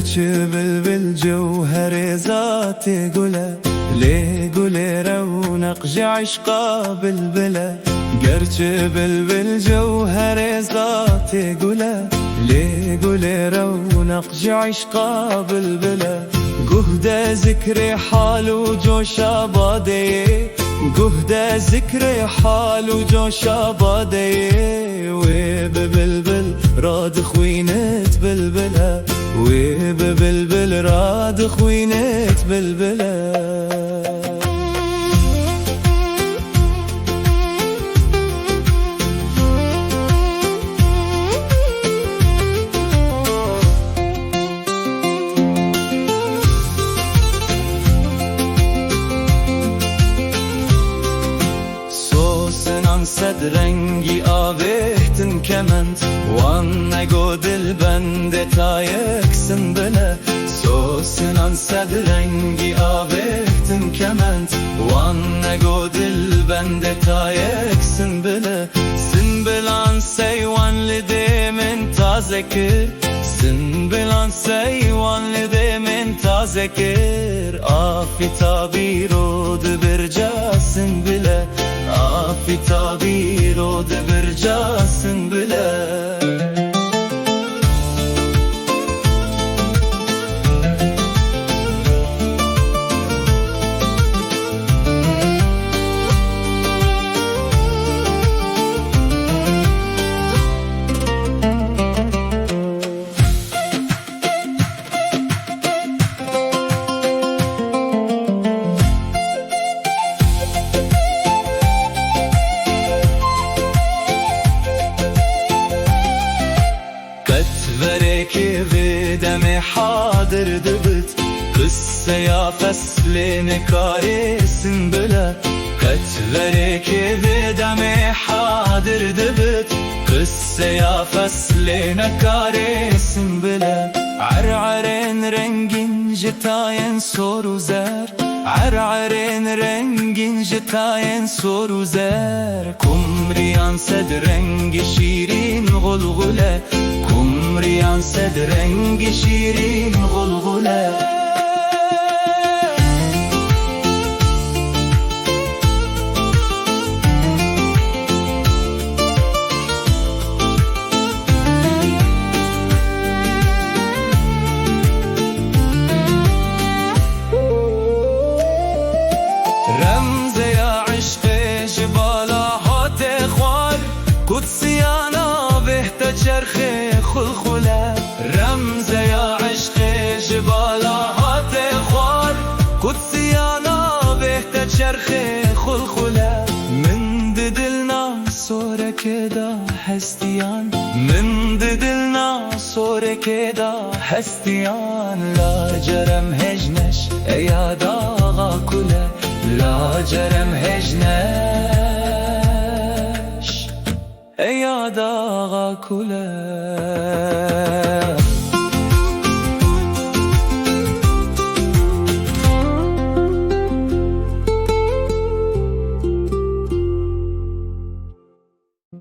قرچه بلبل جوهر ذاتي قوله ليه قولي رونق عشقا بلبله قرچه بلبل جوهر ذاتي قوله ليه قولي رونق عشقا بلبله قهده ذكر حال وجوش آباده قهده ذكر حال وجوش آباده وببلبل راد خوينت بلبله وببلبل راد خوينت بلبله صد رنگی آویختن کمند وان نگو دل بنده تا یکسن بله سوسنان صد رنگی آویختن کمند وان نگو دل بنده تا یکسن بله سن بلان سیوان لده من تازه کر سن بلان سیوان لده من تازه کر آفی تابی رو دبرجاسن بله آفی تابی رو دبرجاسن بله ورکی بدم حاضر دبت قصه یا فصل نکارسن بله قد ورکی بدم حاضر دبت قصه یا فصل نکارسن بله عرعرین رنگین جتاین سور و زر عرعرین رنگین جتاین سور و زر کمریان صد رنگ شیرین غلغله کمریان صد رنگ شیرین غلغله رمز یا عشق جبالا هات خوار قدسیانا بهت چرخ خلخله رمز یا عشق جبالا هات خوار قدسیانا بهت چرخ خلخله من دلنا صورك دا هستيان من دلنا صورك دا هستيان لا جرم هجنش يا داغا كله لا جرم هجنش يا داغا كله